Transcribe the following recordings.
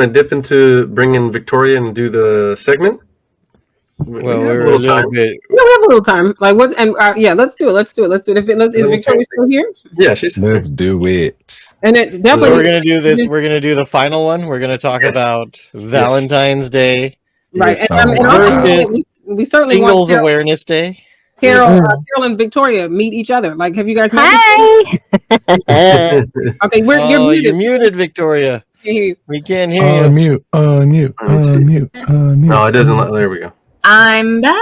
to dip into bringing Victoria and do the segment? Well, we're a little bit. We have a little time. Like what's and yeah, let's do it. Let's do it. Is Victoria still here? Yeah, she's. Let's do it. And it definitely. So we're gonna do this. We're gonna do the final one. We're gonna talk about Valentine's Day, right? Yes. And versus we certainly Singles want Awareness Day. Carol and Victoria meet each other. Like, have you guys met? Hi. Okay, you're You're muted, Victoria. We can't hear you. Unmute. No, it doesn't. There we go. I'm back.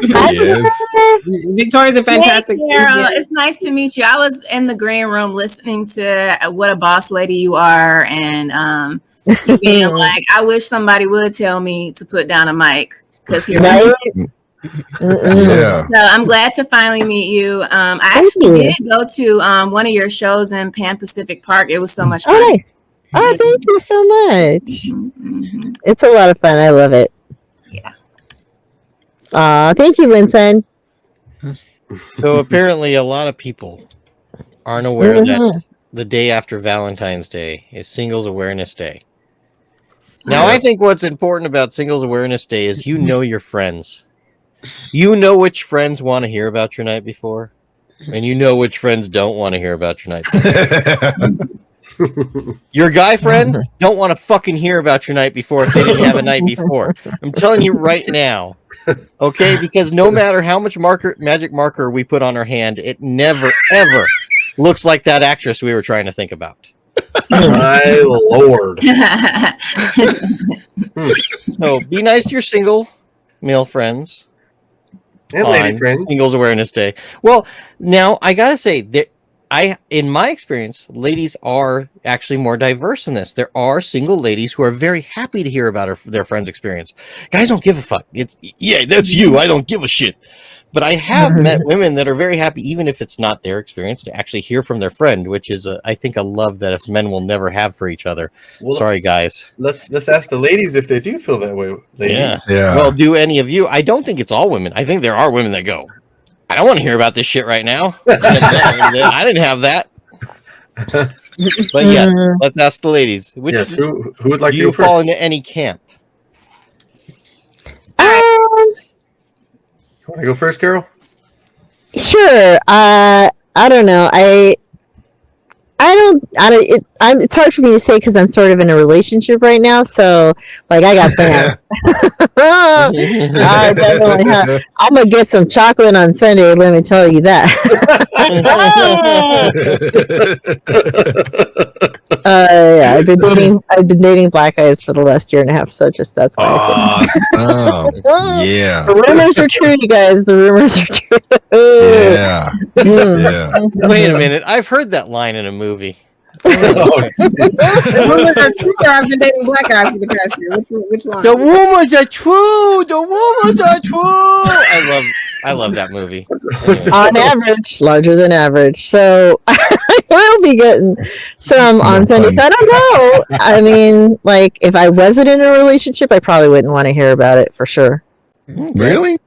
Yes. Victoria's a fantastic. Hey, Carol, it's nice to meet you. I was in the green room listening to what a boss lady you are, and you being like, I wish somebody would tell me to put down a mic because here. Yeah. So I'm glad to finally meet you. I actually did go to one of your shows in Pan Pacific Park. It was so much fun. Oh, nice. Oh, thank you so much. Mm-hmm. It's a lot of fun. I love it. Yeah. Thank you, Vincent. So apparently, a lot of people aren't aware that the day after Valentine's Day is Singles Awareness Day. Now, I think what's important about Singles Awareness Day is you know your friends. You know which friends want to hear about your night before, and you know which friends don't want to hear about your night before. Your guy friends don't want to fucking hear about your night before if they didn't have a night before. I'm telling you right now, okay? Because no matter how much magic marker we put on our hand, it never, ever looks like that actress we were trying to think about. My lord. So be nice to your single male friends. And lady friends. Singles Awareness Day. Well, now I gotta say that in my experience, ladies are actually more diverse in this. There are single ladies who are very happy to hear about their friend's experience. Guys don't give a fuck. Yeah, that's you. I don't give a shit. But I have met women that are very happy, even if it's not their experience, to actually hear from their friend, which is, I think, a love that us men will never have for each other. Well, sorry, guys. Let's ask the ladies if they do feel that way. Ladies. Yeah. Well, do any of you? I don't think it's all women. I think there are women that go, I don't want to hear about this shit right now. I didn't have that. But yeah, let's ask the ladies. Yes, who would like to go you first? fall into any camp? You want to go first, Carol? Sure. I don't know. It's hard for me to say because I'm sort of in a relationship right now. So, like, I got plans. I definitely have. I'm gonna get some chocolate on Sunday. Let me tell you that. Yeah, I've been dating black guys for the last year and a half. So that's why. Awesome. Yeah. The rumors are true, you guys. The rumors are true. Yeah. Yeah. Wait a minute. I've heard that line in a movie. The rumors are true. I've been dating black guys for the past year. Which line? The rumors are true. The rumors are true. I love that movie. On average, larger than average. So I will be getting some on Sunday. So I don't know. I mean, like, if I wasn't in a relationship, I probably wouldn't want to hear about it for sure. Really?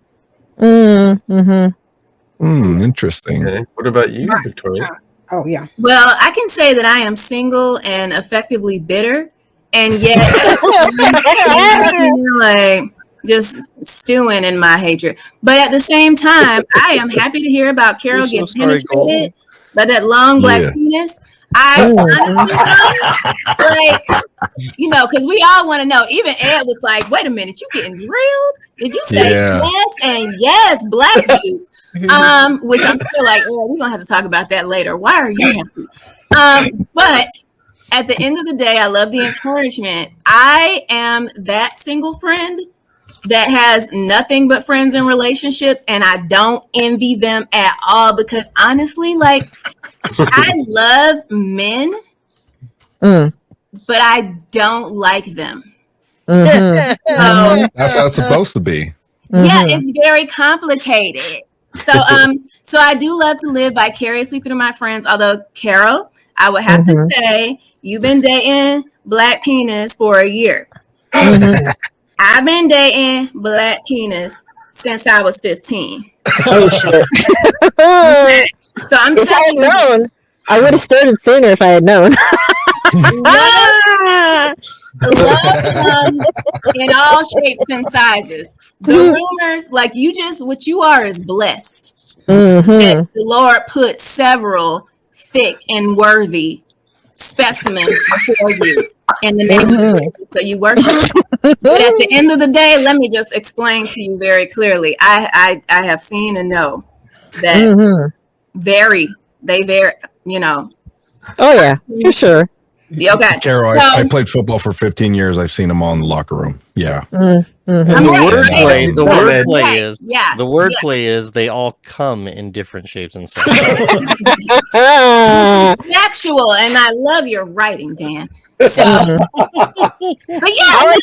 Interesting. Okay. What about you, Victoria? Oh, yeah. Well, I can say that I am single and effectively bitter, and yet like just stewing in my hatred. But at the same time, I am happy to hear about Carol getting penetrated by that long black penis. I honestly, like, because we all want to know. Even Ed was like, "Wait a minute, you getting drilled? Did you say yes and yes, black dude?" Which I'm still like, oh, we're gonna have to talk about that later. Why are you happy? But at the end of the day, I love the encouragement. I am that single friend that has nothing but friends and relationships, and I don't envy them at all because honestly, like, I love men, but I don't like them. That's how it's supposed to be. Yeah, it's very complicated. So I do love to live vicariously through my friends. Although, Carol, I would have to say you've been dating black penis for a year. I've been dating black penis since I was 15. Oh shit! So I'm if I had known, I would have started sooner if I had known. Love comes in all shapes and sizes. The rumors, like what you are is blessed. That the Lord put several thick and worthy specimens before you in the name of Jesus. So you worship. But at the end of the day, let me just explain to you very clearly. I have seen and know that they vary, you know. Oh yeah, for sure. Okay. Carol, I played football for 15 years. I've seen them all in the locker room. Yeah. The wordplay is they all come in different shapes and sizes. Actual, and I love your writing, Dan. So, but yeah, I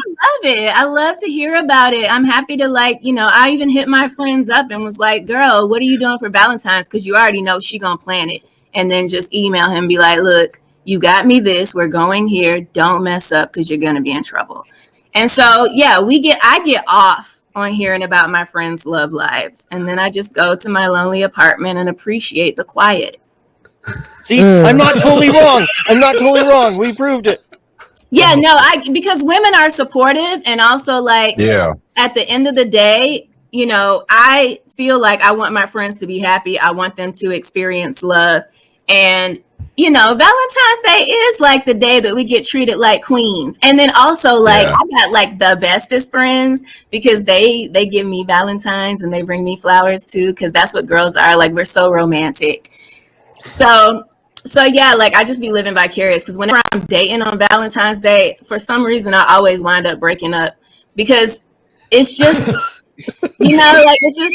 love it. I love to hear about it. I'm happy to I even hit my friends up and was like, "Girl, what are you doing for Valentine's?" Because you already know she gonna plan it, and then just email him, and be like, "Look, you got me this. We're going here. Don't mess up because you're gonna be in trouble." And so, yeah, I get off on hearing about my friends' love lives. And then I just go to my lonely apartment and appreciate the quiet. See, I'm not totally wrong. We proved it. Yeah, no, because women are supportive, and also at the end of the day, I feel like I want my friends to be happy. I want them to experience love. And Valentine's Day is like the day that we get treated like queens. And then also I got the bestest friends because they give me Valentines and they bring me flowers too, because that's what girls are. Like, we're so romantic. So yeah, I just be living vicarious, because whenever I'm dating on Valentine's Day, for some reason I always wind up breaking up, because it's just it's just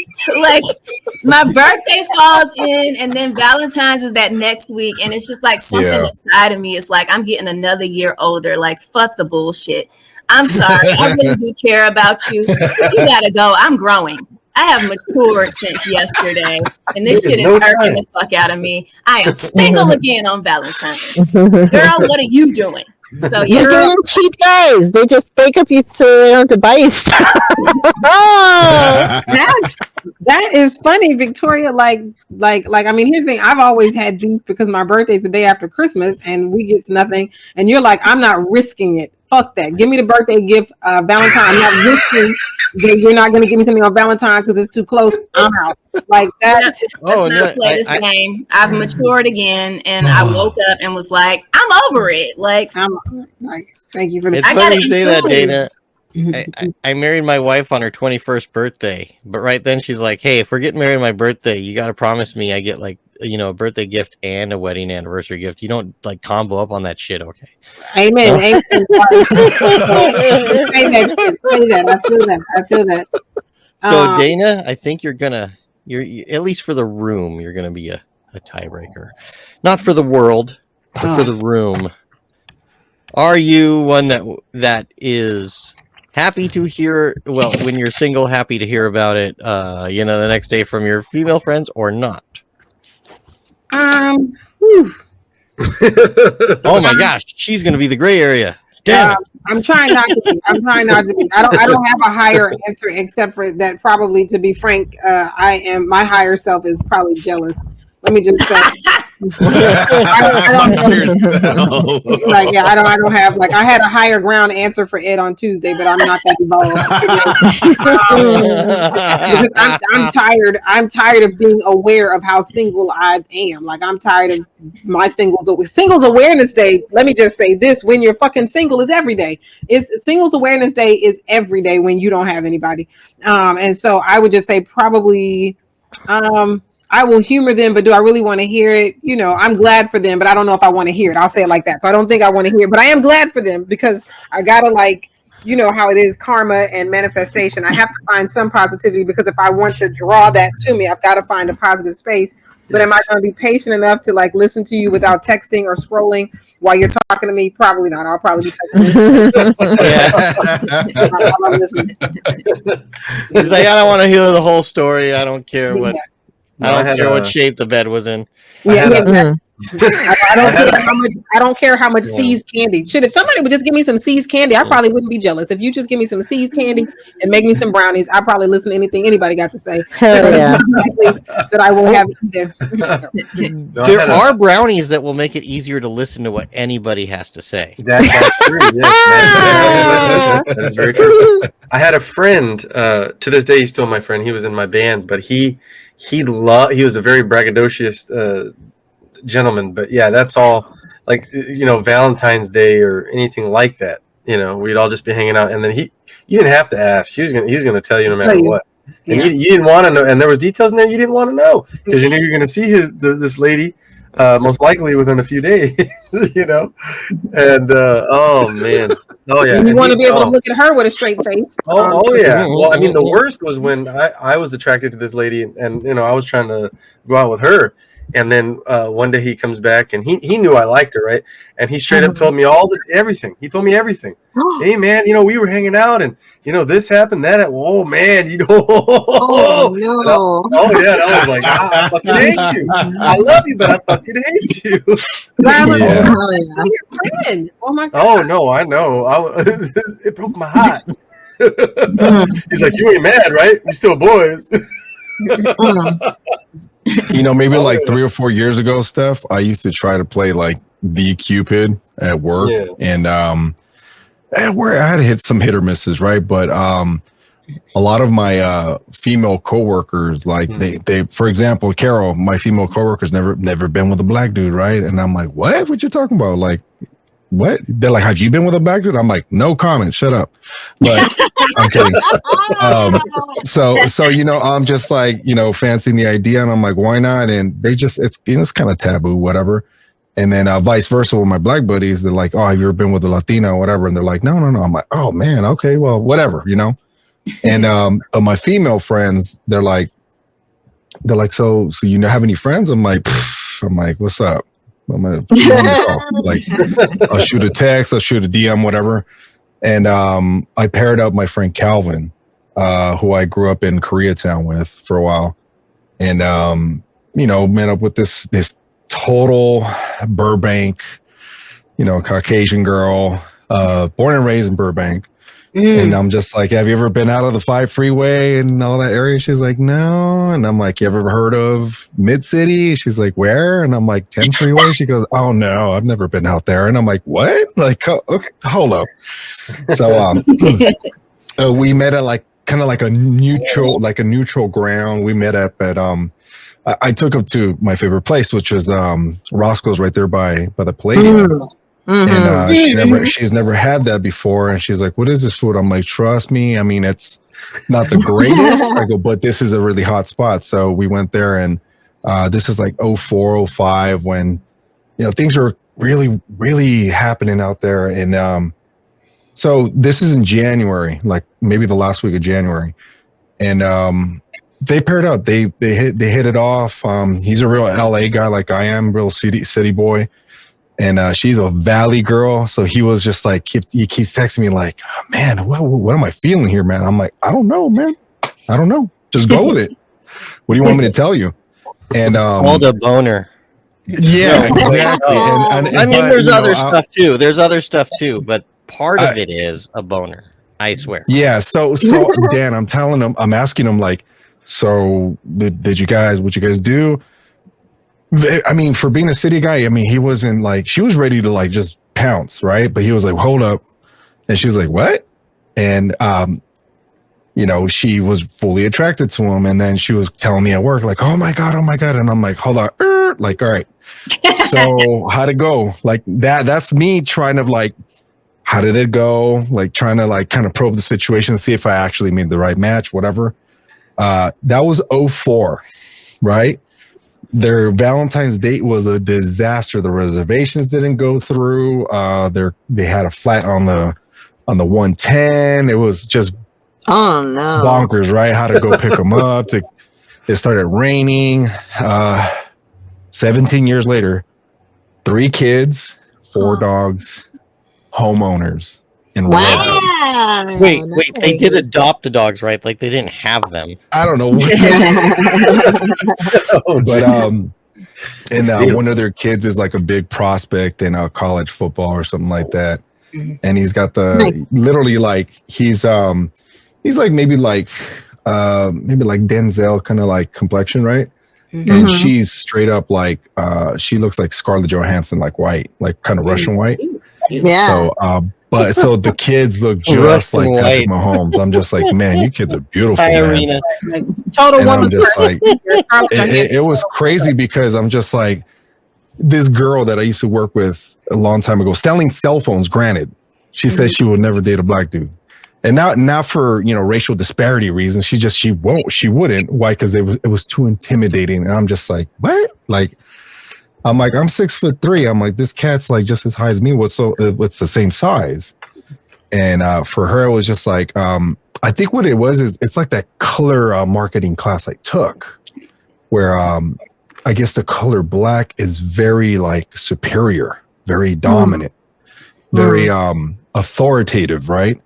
my birthday falls in, and then Valentine's is that next week, and it's just something inside of me is I'm getting another year older. Fuck the bullshit. I'm sorry, I really do care about you, but you gotta go. I'm growing. I have matured since yesterday, and this shit is hurting the fuck out of me. I am single again on Valentine's. Girl, what are you doing? So you're doing cheap guys. They just break up you so they don't have to buy you stuff. That is funny, Victoria. I mean, here's the thing. I've always had beef because my birthday's the day after Christmas, and we get nothing. And you're like, I'm not risking it. Fuck that. Give me the birthday gift, Valentine. I'm not risking that you're not going to give me something on Valentine's because it's too close. I'm out. That's not play this game. I've matured again, and I woke up and was like, I'm over it. Thank you for that. It's funny you say that, Dana. I married my wife on her 21st birthday, but right then she's like, "Hey, if we're getting married on my birthday, you got to promise me I get a birthday gift and a wedding anniversary gift. You don't combo up on that shit, okay?" Amen. Amen. Say that. I feel that. So Dana, I think you're at least for the room, you're gonna be a tiebreaker, not for the world, but for the room. Are you one that is happy to hear, when you're single, happy to hear about it, the next day from your female friends, or not? Oh my gosh, she's going to be the gray area. Damn it. I'm trying not to be. I don't have a higher answer except for that. Probably, to be frank, my higher self is probably jealous. Let me just say, I don't have I had a higher ground answer for Ed on Tuesday, but I'm not that involved. I'm tired. I'm tired of being aware of how single I am. I'm tired of my Singles Awareness Day. Let me just say this: when you're fucking single, is every day. Singles Awareness Day is every day when you don't have anybody. And so I would just say probably. I will humor them, but do I really want to hear it? I'm glad for them, but I don't know if I want to hear it. I'll say it like that. So I don't think I want to hear it, but I am glad for them, because I gotta how it is, karma and manifestation. I have to find some positivity, because if I want to draw that to me, I've got to find a positive space. But am I going to be patient enough to listen to you without texting or scrolling while you're talking to me? Probably not. I'll probably be texting. He's like, I don't want to hear the whole story. I don't care what. I don't care what shape the bed was in. I I don't care how much C's candy. Shit, if somebody would just give me some C's candy, I probably wouldn't be jealous. If you just give me some C's candy and make me some brownies, I probably listen to anything anybody got to say. Hell yeah. That I will have either. There are brownies that will make it easier to listen to what anybody has to say. That's true. Yes, that is very true. I had a friend. To this day, he's still my friend. He was in my band, but he was a very braggadocious gentleman. But yeah, that's all. Like, Valentine's Day or anything like that. We'd all just be hanging out, and then you didn't have to ask. He was gonna tell you no matter what. And you didn't want to know, and there was details in there you didn't want to know because you knew you were going to see this lady most likely within a few days, And oh man, oh yeah, and you want to be able to look at her with a straight face. Oh yeah. Well, I mean, the worst was when I was attracted to this lady, and I was trying to go out with her. And then one day he comes back and he knew I liked her, right? And he straight up told me everything. He told me everything. Hey man, we were hanging out and this happened, that. Oh man, Oh no. Oh yeah, I was like, I fucking hate you. I love you, but I fucking hate you. Oh my god. Oh no, I know. It broke my heart. He's like, you ain't mad, right? We still boys. Maybe like 3 or 4 years ago, Steph, I used to try to play like the Cupid at work, and at work I had to hit some hit or misses, right? But a lot of my female coworkers, like they, for example, Carol, my female coworkers never been with a black dude, right? And I'm like, what you talking about? Like, what? They're like, have you been with a black dude? I'm like, no comment, shut up. But I'm kidding. So I'm just like, fancying the idea, and I'm like, why not? And they just, it's kind of taboo, whatever. And then vice versa with my black buddies, they're like, oh, have you ever been with a Latina or whatever? And they're like, no. I'm like, oh man, okay, well, whatever, And but my female friends, they're like, so you have any friends? I'm like, what's up? I'm gonna like, I'll shoot a text, I'll shoot a DM, whatever. And I paired up my friend Calvin, who I grew up in Koreatown with for a while, and met up with this total Burbank, Caucasian girl, born and raised in Burbank. And I'm just like, have you ever been out of the 5 freeway and all that area? She's like, no. And I'm like, you ever heard of Mid-City? She's like, where? And I'm like, 10 freeway? She goes, oh no, I've never been out there. And I'm like, what? Like, okay, hold up. So we met at like kind of like a neutral ground. We met at I took him to my favorite place, which was Roscoe's right there by the Palladium. And she's never had that before, and she's like, what is this food? I'm like, trust me, I mean, it's not the greatest. I go, but this is a really hot spot. So we went there, and this is like 04, 05 when things are really, really happening out there. And so this is in January, like maybe the last week of January, and they paired up. They hit it off. He's a real LA guy like I am, real city boy. And she's a Valley girl, so he was just like, he keeps texting me like, oh, man, what am I feeling here, man? I'm like, I don't know, man. I don't know. Just go with it. What do you want me to tell you? And called a boner. Yeah, exactly. And I mean, there's other stuff too. There's other stuff too, but part of it is a boner. I swear. Yeah. So Dan, I'm asking him like, so what you guys do? I mean, for being a city guy, I mean, he wasn't like, she was ready to like just pounce, right? But he was like, hold up. And she was like, what? And, she was fully attracted to him. And then she was telling me at work, like, oh my God. And I'm like, hold on. Like, all right. So how'd it go? Like that's me trying to like, how did it go? Like trying to like kind of probe the situation, see if I actually made the right match, whatever. That was 04, right? Their Valentine's date was a disaster. The reservations didn't go through. They had a flat on the 110. It was just bonkers, right? How to go pick them up. It started raining. 17 years later, 3 kids, 4 dogs, homeowners. Wow. Wait, they did adopt the dogs, right? Like they didn't have them. I don't know. And one of their kids is like a big prospect in college football or something like that. And he's got literally like he's like maybe like Denzel kind of like complexion, right? And she's straight up like she looks like Scarlett Johansson, like white, like kind of Russian white. Yeah. So so the kids look just like Patrick Mahomes. I'm just like, man, you kids are beautiful. Hi, Arena. Total and woman. I'm just like, it was crazy because I'm just like, this girl that I used to work with a long time ago, selling cell phones. Granted, she says she would never date a black dude, and not for racial disparity reasons. She wouldn't. Why? Because it was too intimidating. And I'm just like, what? Like, I'm like, I'm 6'3". I'm like, this cat's like just as high as me. What's the same size? And for her, it was just like, I think what it was is it's like that color marketing class I took, where I guess the color black is very like superior, very dominant, very authoritative, right?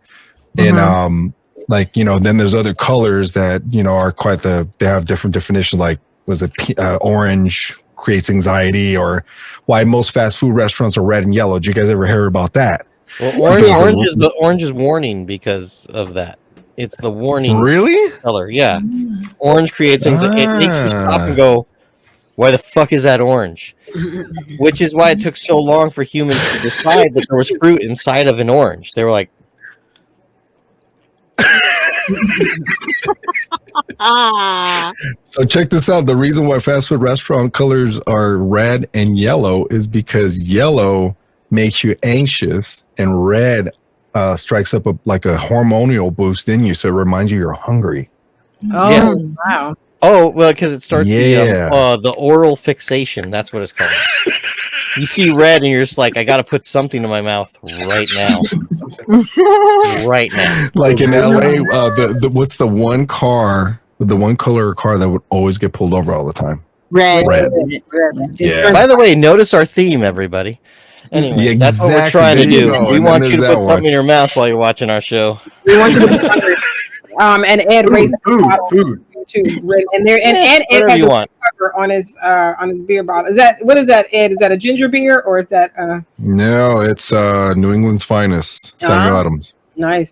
And like then there's other colors that are quite they have different definitions. Like was it orange creates anxiety, or why most fast food restaurants are red and yellow? Did you guys ever hear about that? Well, orange is warning because of that. It's the warning color. Yeah, orange creates anxiety. It makes you stop and go, why the fuck is that orange? Which is why it took so long for humans to decide that there was fruit inside of an orange. They were like, so check this out. The reason why fast food restaurant colors are red and yellow is because yellow makes you anxious and red strikes up like a hormonal boost in you, so it reminds you you're hungry. Oh, yeah. Wow. Oh, well, because it starts the oral fixation. That's what it's called. You see red and you're just like, I got to put something in my mouth right now. Right now. Like in LA, what's the one color car that would always get pulled over all the time? Red. Yeah. By the way, notice our theme, everybody. Anyway, yeah, that's what we're trying to do. We want you to put something in your mouth while you're watching our show. We want you to put something. And Ed raised food. Too. And Ed has a cover on his beer bottle. What is that, Ed? Is that a ginger beer or is that No, it's New England's finest, Samuel Adams. Nice.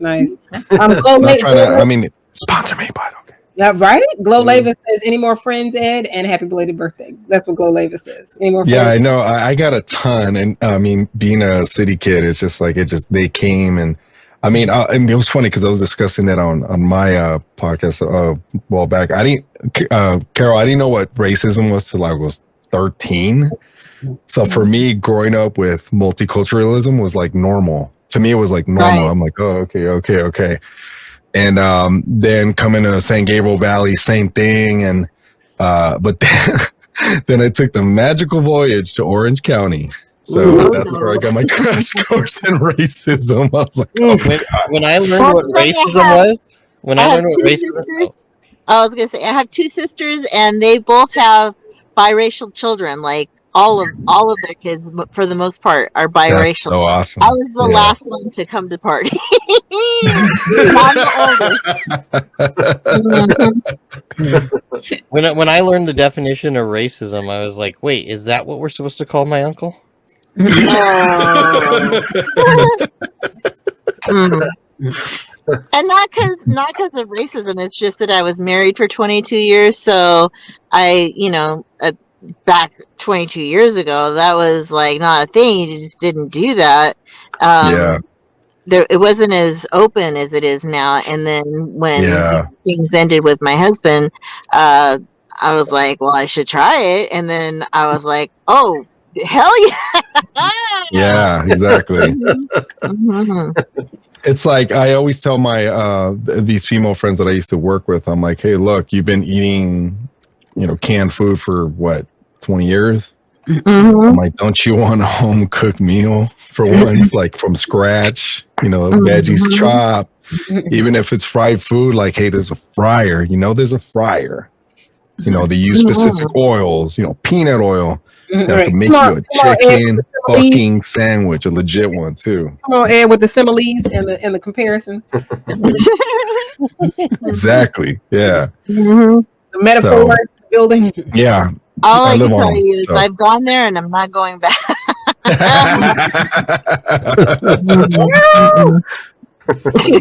Sponsor me, but okay. Yeah, right? Glow Lava says, any more friends, Ed? And happy belated birthday. That's what Glow Lava says. Any more friends? Yeah, I know. I got a ton. And I mean, being a city kid, it's just like, they came and I mean, and it was funny because I was discussing that on my podcast a while back. Carol, I didn't know what racism was till I was 13. So for me, growing up with multiculturalism was like normal. To me, it was like normal. Right. I'm like, oh, okay. And then coming to San Gabriel Valley, same thing. And but then I took the magical voyage to Orange County. So that's where I got my crash course in racism. I was like, when I learned what racism was, I was gonna say I have two sisters, and they both have biracial children. Like all of their kids, for the most part, are biracial. That's so awesome. I was the last one to come to the party. When I learned the definition of racism, I was like, wait, is that what we're supposed to call my uncle? And not because of racism. It's just that I was married for 22 years, so I, back 22 years ago, that was like not a thing. You just didn't do that. It wasn't as open as it is now. And then when things ended with my husband, I was like, well, I should try it. And then I was like, oh, hell yeah. Yeah, exactly. It's like I always tell my these female friends that I used to work with, I'm like, hey, look, you've been eating canned food for what, 20 years? I'm like, don't you want a home cooked meal for once, like from scratch, veggies chopped, even if it's fried food, like, hey, there's a fryer, there's a fryer, they use specific oils, peanut oil. That can make you a chicken fucking sandwich, a legit one too. Come on, Ed, with the similes and the comparisons. Exactly. Yeah. The metaphor building. Yeah. All I can tell you is I've gone there and I'm not going back.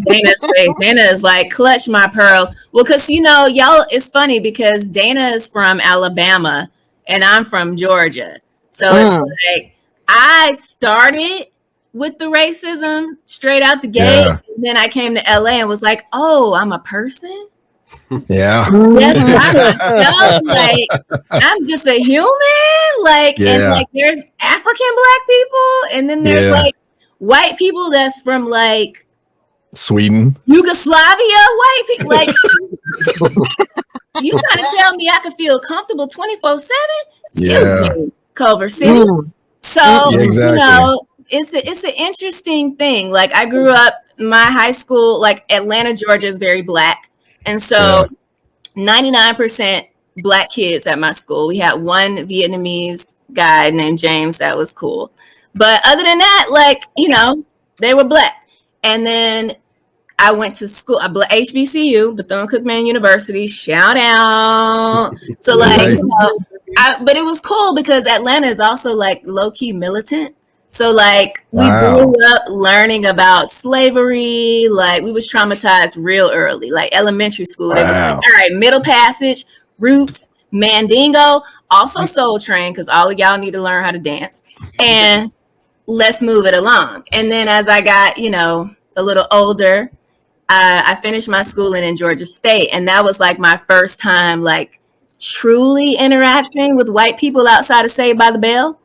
Dana's face. Dana is like, clutch my pearls. Well, because y'all, it's funny because Dana is from Alabama and I'm from Georgia. So it's like I started with the racism straight out the gate. Yeah. And then I came to LA and was like, oh, I'm a person. Yeah. Yes, I myself, like I'm just a human. Like, and like there's African Black people, and then there's like white people that's from like Sweden, Yugoslavia, white people. Like, you trying to tell me I could feel comfortable 24/7? Excuse me, Culver City. So exactly. It's an interesting thing. Like, I grew up, my high school, like Atlanta, Georgia, is very Black. And so 99% Black kids at my school. We had one Vietnamese guy named James that was cool. But other than that, like, they were Black. And then I went to school, HBCU, Bethune-Cookman University, shout out. So like, but it was cool because Atlanta is also like low-key militant. So like we grew up learning about slavery. Like we was traumatized real early, like elementary school. They was like, all right, Middle Passage, Roots, Mandingo, also Soul Train, because all of y'all need to learn how to dance. And let's move it along. And then as I got, a little older, I finished my schooling in Georgia State. And that was like my first time like truly interacting with white people outside of Saved by the Bell.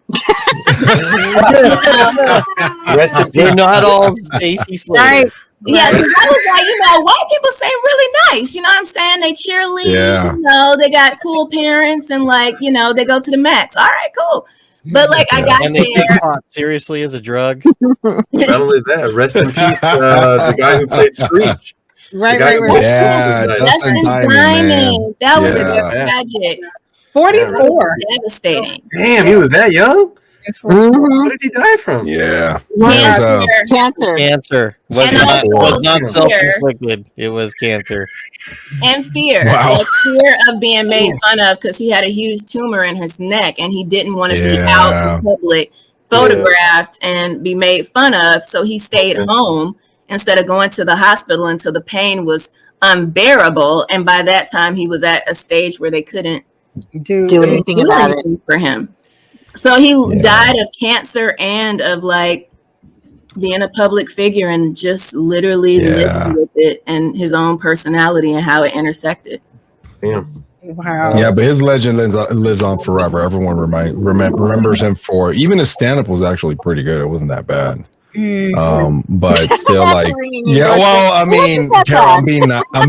Rest in peace. They're not all Stacey Slater. Right. Yeah, because I was like, white people seem really nice. You know what I'm saying? They cheerlead, they got cool parents, and like, they go to the max. All right, cool. But like, I got and they there. Seriously, as a drug. Not only that, rest in peace, the guy who played Screech. Right. Yeah, Dustin Diamond. That was a tragic. 44. Devastating. Damn, he was that young? What did he die from? Yeah. Cancer. Was not self-inflicted. It was cancer. And fear. Like fear of being made fun of because he had a huge tumor in his neck and he didn't want to be out in public, photographed and be made fun of. So he stayed home instead of going to the hospital until the pain was unbearable. And by that time, he was at a stage where they couldn't do anything about it for him. So he died of cancer and of like being a public figure and just literally living with it and his own personality and how it intersected. Wow. Yeah, but his legend lives on forever. Everyone remembers him for, even his stand-up was actually pretty good. It wasn't that bad. But still like, well, I mean, Carol, I'm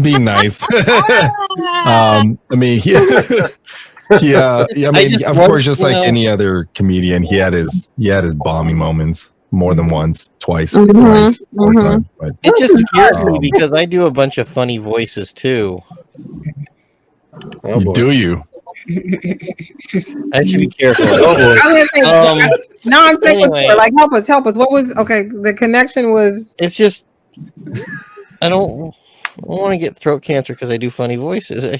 being nice. I mean, I mean, of course, just like any other comedian, he had his bombing moments more than once, twice. But it just scares me because I do a bunch of funny voices too. Do you? I should be careful. No, I'm thinking. Like, help us. What was the connection was? It's just I don't want to get throat cancer because I do funny voices. We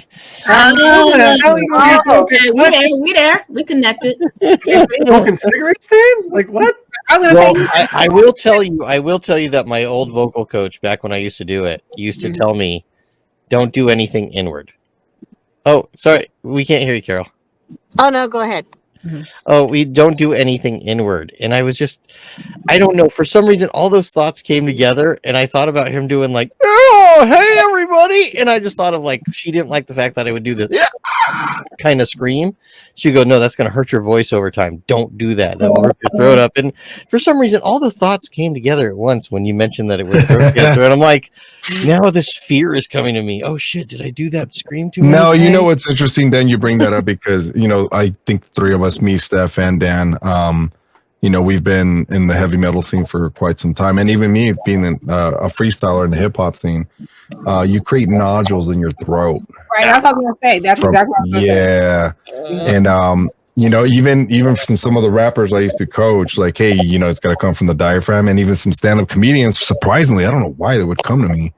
there. We connected. Smoking cigarettes then? Like what? I will tell you that my old vocal coach back when I used to do it used to tell me, don't do anything inward. Oh, sorry. We can't hear you, Carol. Oh, no, go ahead. Oh, we don't do anything inward. And I was just, I don't know. For some reason, all those thoughts came together. And I thought about him doing like, oh, hey, everybody. And I just thought of like, she didn't like the fact that I would do this kind of scream. She'd go, no, that's going to hurt your voice over time. Don't do that. That will rip your throat up. And for some reason, all the thoughts came together at once when you mentioned that it was throat cancer. And I'm like, now this fear is coming to me. Oh, shit. Did I do that scream too much? No, you know what's interesting, Dan? You bring that up because, I think the three of us, me, Steph, and Dan, we've been in the heavy metal scene for quite some time. And even me being a freestyler in the hip hop scene, you create nodules in your throat. Right. That's what I was going to say. That's exactly what I was going to say. And, even from some of the rappers I used to coach, like, hey, it's got to come from the diaphragm. And even some stand-up comedians, surprisingly, I don't know why they would come to me.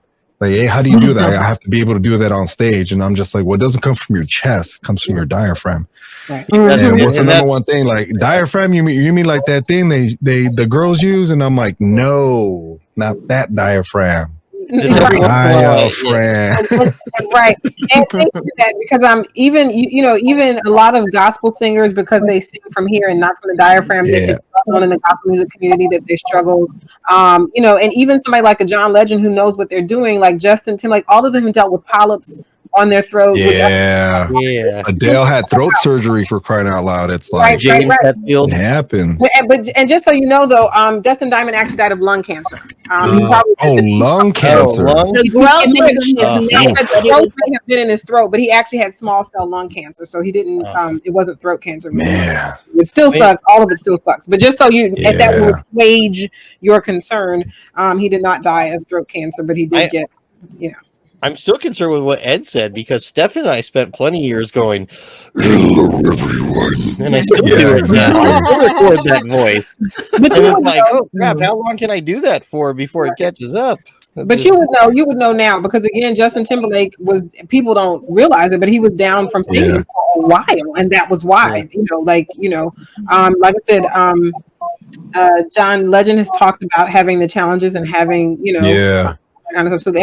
Like, hey, how do you do that? I have to be able to do that on stage. And I'm just like, well, it doesn't come from your chest. It comes from your diaphragm. Right. And what's the number one thing? Like diaphragm, you mean like that thing the girls use? And I'm like, no, not that diaphragm. Diaphragm. Right. And thank you for that, because even even a lot of gospel singers, because they sing from here and not from the diaphragm, that it's known in the gospel music community that they struggle. And even somebody like a John Legend who knows what they're doing, like Justin Timberlake, all of them dealt with polyps on their throat. Yeah. Adele had throat surgery, for crying out loud. It's like James Hetfield. It happens. And just so you know, though, Dustin Diamond actually died of lung cancer. Lung cancer. The growth was in his neck. The growth may have been in his throat, but he actually had small cell lung cancer, so he didn't. It wasn't throat cancer. Man, it still sucks. All of it still sucks. But just so if that would wage your concern, he did not die of throat cancer, but he did get. I'm still concerned with what Ed said, because Steph and I spent plenty of years going, hello, everyone. And I still do it now. I still record that voice. But it was like, oh crap, how long can I do that for before it catches up? But you would know now, because again, Justin Timberlake people don't realize it, but he was down from singing for a while, and that was why. Like I said, John Legend has talked about having the challenges and having kind of stuff. So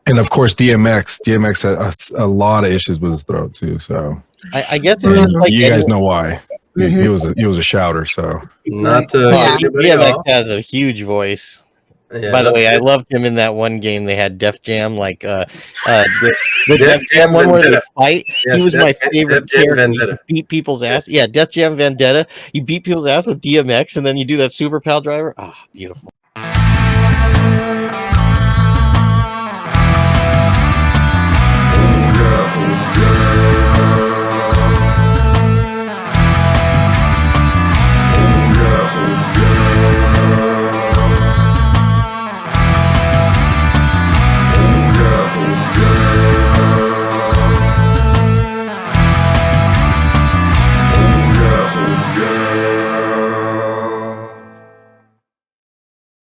and of course DMX had a lot of issues with his throat too. So I guess it's just like you guys know why. He was a shouter. So not to DMX has a huge voice. Yeah, by the way, I loved him in that one game they had Def Jam, like the Def Jam one where they fight. Yes, he was my favorite character. He beat people's ass. Yeah, Def Jam Vendetta. He beat people's ass with DMX, and then you do that Super Pal Driver. Ah, beautiful.